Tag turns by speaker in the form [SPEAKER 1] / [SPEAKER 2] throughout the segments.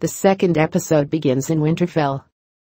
[SPEAKER 1] The second episode begins in Winterfell.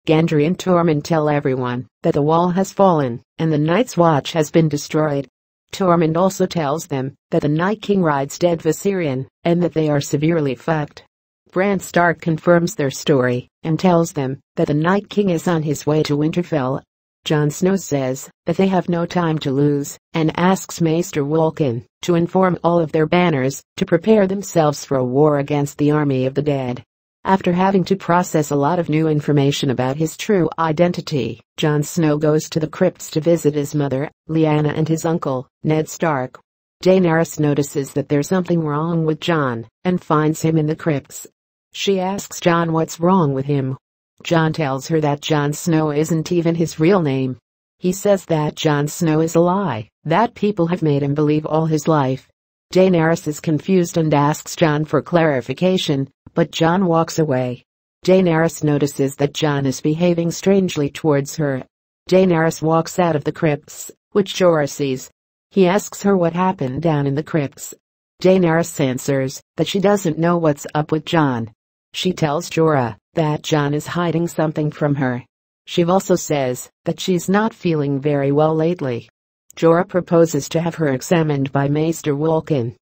[SPEAKER 1] Gendry and Tormund tell everyone that the wall has fallen and the Night's Watch has been destroyed. Tormund also tells them that the Night King rides dead Viserion and that they are severely fucked. Bran Stark confirms their story and tells them that the Night King is on his way to Winterfell. Jon Snow says that they have no time to lose and asks Maester Wolkan to inform all of their banners to prepare themselves for a war against the army of the dead. After having to process a lot of new information about his true identity, Jon Snow goes to the crypts to visit his mother, Lyanna, and his uncle, Ned Stark. Daenerys notices that there's something wrong with Jon and finds him in the crypts. She asks Jon what's wrong with him. Jon tells her that Jon Snow isn't even his real name. He says that Jon Snow is a lie that people have made him believe all his life. Daenerys is confused and asks Jon for clarification, but Jon walks away. Daenerys notices that Jon is behaving strangely towards her. Daenerys walks out of the crypts, which Jorah sees. He asks her what happened down in the crypts. Daenerys answers that she doesn't know what's up with Jon. She tells Jorah that Jon is hiding something from her. She also says that she's not feeling very well lately. Jorah proposes to have her examined by Maester Wolkan.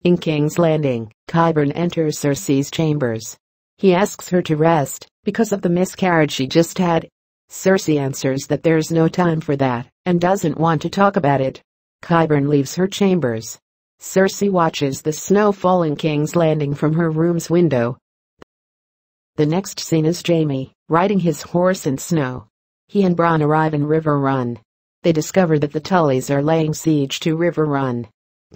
[SPEAKER 1] In King's Landing, Qyburn enters Cersei's chambers. He asks her to rest because of the miscarriage she just had. Cersei answers that there's no time for that and doesn't want to talk about it. Qyburn leaves her chambers. Cersei watches the snow fall in King's Landing from her room's window. The next scene is Jaime, riding his horse in snow. He and Bronn arrive in River Run. They discover that the Tullys are laying siege to River Run.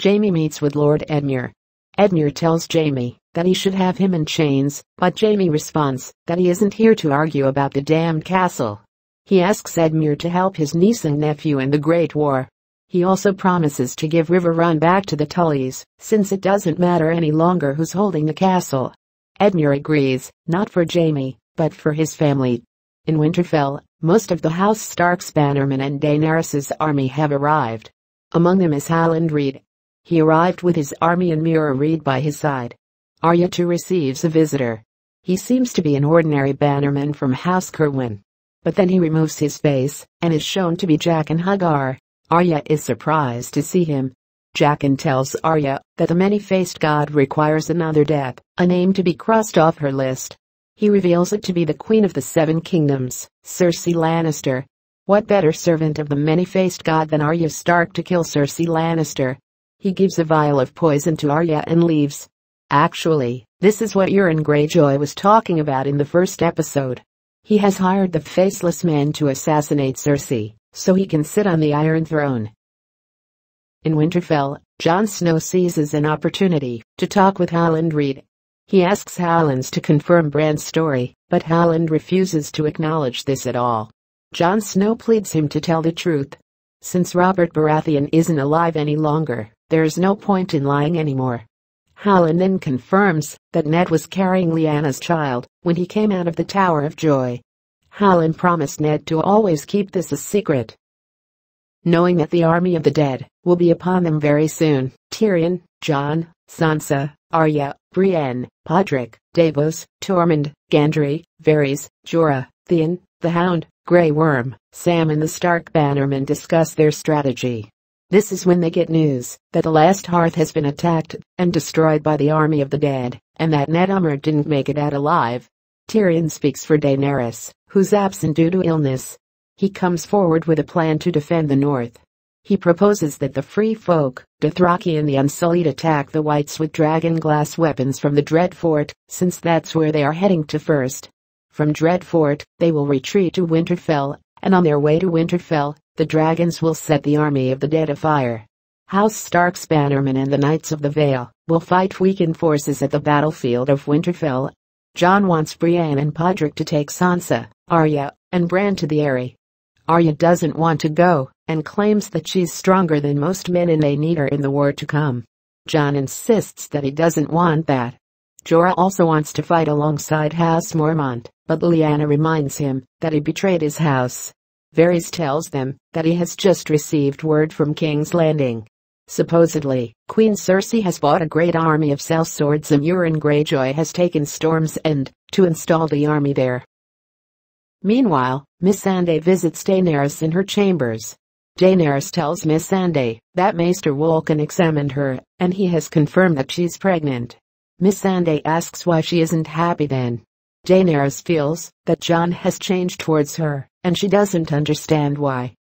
[SPEAKER 1] Jaime meets with Lord Edmure. Edmure tells Jaime that he should have him in chains, but Jaime responds that he isn't here to argue about the damned castle. He asks Edmure to help his niece and nephew in the Great War. He also promises to give River Run back to the Tullys, since it doesn't matter any longer who's holding the castle. Edmure agrees, not for Jaime, but for his family. In Winterfell, most of the House Stark's bannermen and Daenerys' army have arrived. Among them is Howland Reed. He arrived with his army and Meera Reed by his side. Arya too receives a visitor. He seems to be an ordinary bannerman from House Cerwyn. But then he removes his face and is shown to be Jaqen H'ghar. Arya is surprised to see him. Jaqen tells Arya that the many-faced god requires another death, a name to be crossed off her list. He reveals it to be the Queen of the Seven Kingdoms, Cersei Lannister. What better servant of the many-faced god than Arya Stark to kill Cersei Lannister? He gives a vial of poison to Arya and leaves. Actually, this is what Euron Greyjoy was talking about in the first episode. He has hired the Faceless Man to assassinate Cersei, so he can sit on the Iron Throne. In Winterfell, Jon Snow seizes an opportunity to talk with Howland Reed. He asks Howland to confirm Bran's story, but Howland refuses to acknowledge this at all. Jon Snow pleads him to tell the truth. Since Robert Baratheon isn't alive any longer, there's no point in lying anymore. Howland then confirms that Ned was carrying Lyanna's child when he came out of the Tower of Joy. Howland promised Ned to always keep this a secret. Knowing that the army of the dead will be upon them very soon, Tyrion, Jon, Sansa, Arya, Brienne, Podrick, Davos, Tormund, Gendry, Varys, Jorah, Theon, the Hound, Grey Worm, Sam and the Stark bannermen discuss their strategy. This is when they get news that the last hearth has been attacked and destroyed by the army of the dead, and that Ned Ummer didn't make it out alive. Tyrion speaks for Daenerys, who's absent due to illness. He comes forward with a plan to defend the north. He proposes that the free folk, Dothraki and the Unsullied, attack the Whites with dragon-glass weapons from the Dreadfort, since that's where they are heading to first. From Dreadfort, they will retreat to Winterfell, and on their way to Winterfell, the dragons will set the army of the dead afire. House Stark's bannermen and the Knights of the Vale will fight weakened forces at the battlefield of Winterfell. Jon wants Brienne and Podrick to take Sansa, Arya, and Bran to the Eyrie. Arya doesn't want to go, and claims that she's stronger than most men and they need her in the war to come. Jon insists that he doesn't want that. Jorah also wants to fight alongside House Mormont, but Lyanna reminds him that he betrayed his house. Varys tells them that he has just received word from King's Landing. Supposedly, Queen Cersei has bought a great army of sellswords and Euron Greyjoy has taken Storm's End to install the army there. Meanwhile, Missandei visits Daenerys in her chambers. Daenerys tells Missandei that Maester Wolkan examined her, and he has confirmed that she's pregnant. Missandei asks why she isn't happy then. Daenerys feels that Jon has changed towards her, and she doesn't understand why.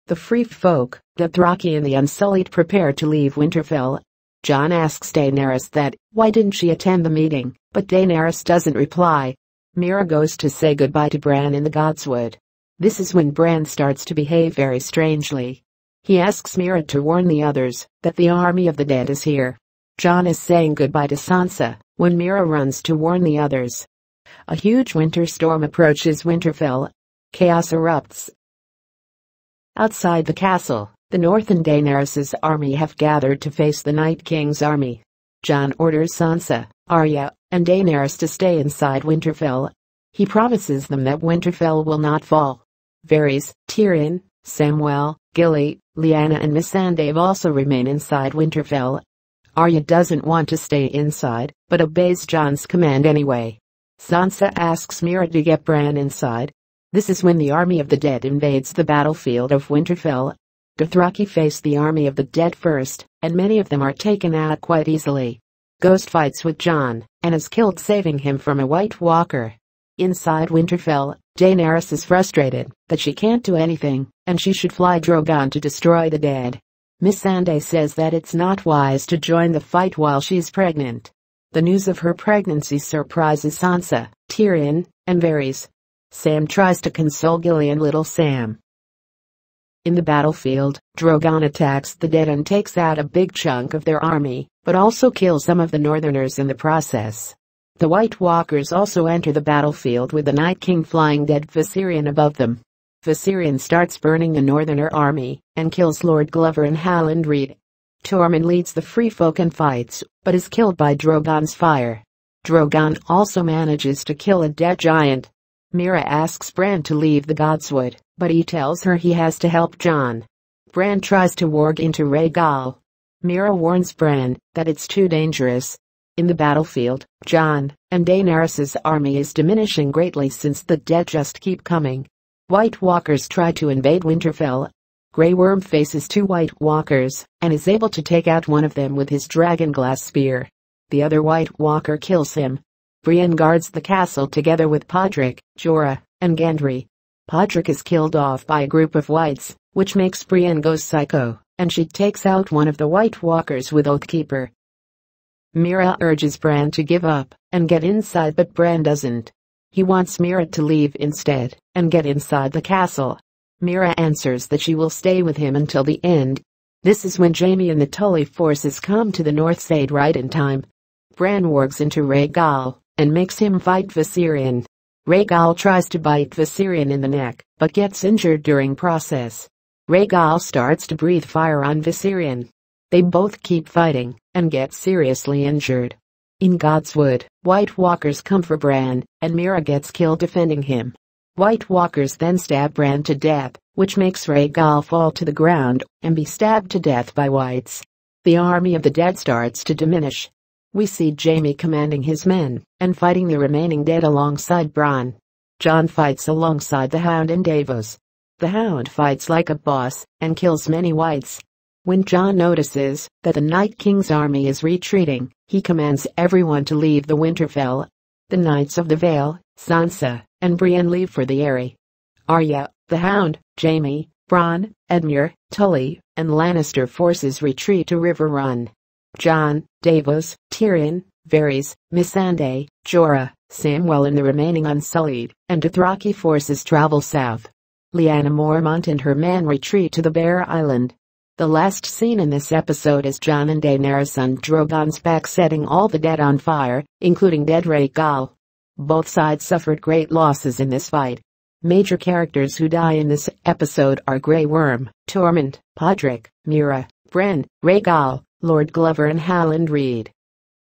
[SPEAKER 1] The free folk, the Dothraki and the Unsullied prepare to leave Winterfell. Jon asks Daenerys that, why didn't she attend the meeting, but Daenerys doesn't reply. Meera goes to say goodbye to Bran in the Godswood. This is when Bran starts to behave very strangely. He asks Meera to warn the others that the army of the dead is here. Jon is saying goodbye to Sansa when Meera runs to warn the others. A huge winter storm approaches Winterfell. Chaos erupts. Outside the castle, the North and Daenerys' army have gathered to face the Night King's army. Jon orders Sansa, Arya, and Daenerys to stay inside Winterfell. He promises them that Winterfell will not fall. Varys, Tyrion, Samwell, Gilly, Lyanna and Missandei also remain inside Winterfell. Arya doesn't want to stay inside, but obeys Jon's command anyway. Sansa asks Meera to get Bran inside. This is when the army of the dead invades the battlefield of Winterfell. Dothraki face the army of the dead first, and many of them are taken out quite easily. Ghost fights with Jon, and is killed saving him from a White Walker. Inside Winterfell, Daenerys is frustrated that she can't do anything, and she should fly Drogon to destroy the dead. Missandei says that it's not wise to join the fight while she's pregnant. The news of her pregnancy surprises Sansa, Tyrion, and Varys. Sam tries to console Gilly and little Sam. In the battlefield, Drogon attacks the dead and takes out a big chunk of their army, but also kills some of the Northerners in the process. The White Walkers also enter the battlefield with the Night King flying dead Viserion above them. Viserion starts burning the Northerner army, and kills Lord Glover and Halland Reed. Tormund leads the Free Folk and fights, but is killed by Drogon's fire. Drogon also manages to kill a dead giant. Meera asks Bran to leave the Godswood, but he tells her he has to help Jon. Bran tries to warg into Rhaegal. Meera warns Bran that it's too dangerous. In the battlefield, Jon and Daenerys' army is diminishing greatly since the dead just keep coming. White Walkers try to invade Winterfell. Grey Worm faces two White Walkers, and is able to take out one of them with his dragonglass spear. The other White Walker kills him. Brienne guards the castle together with Podrick, Jorah, and Gendry. Podrick is killed off by a group of Whites, which makes Brienne go psycho, and she takes out one of the White Walkers with Oathkeeper. Meera urges Bran to give up and get inside, but Bran doesn't. He wants Meera to leave instead and get inside the castle. Meera answers that she will stay with him until the end. This is when Jaime and the Tully forces come to the North Side right in time. Bran wargs into Rhaegal and makes him fight Viserion. Rhaegal tries to bite Viserion in the neck, but gets injured during process. Rhaegal starts to breathe fire on Viserion. They both keep fighting and get seriously injured. In Godswood, White Walkers come for Bran, and Meera gets killed defending him. White Walkers then stab Bran to death, which makes Rhaegal fall to the ground and be stabbed to death by Whites. The army of the dead starts to diminish. We see Jaime commanding his men and fighting the remaining dead alongside Bronn. Jon fights alongside the Hound and Davos. The Hound fights like a boss and kills many Whites. When Jon notices that the Night King's army is retreating, he commands everyone to leave the Winterfell. The Knights of the Vale, Sansa, and Brienne leave for the Eyrie. Arya, the Hound, Jaime, Bronn, Edmure, Tully, and Lannister forces retreat to River Run. Jon, Davos, Tyrion, Varys, Missandei, Jorah, Samwell and the remaining Unsullied and Dothraki forces travel south. Lyanna Mormont and her men retreat to the Bear Island. The last scene in this episode is Jon and Daenerys on Drogon's back setting all the dead on fire, including dead Rhaegal. Both sides suffered great losses in this fight. Major characters who die in this episode are Grey Worm, Tormund, Podrick, Meera, Bran, Rhaegal, Lord Glover and Halland Reed.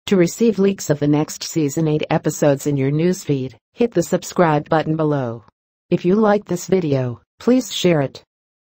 [SPEAKER 1] To receive leaks of the next season 8 episodes in your newsfeed, hit the subscribe button below. If you like this video, please share it.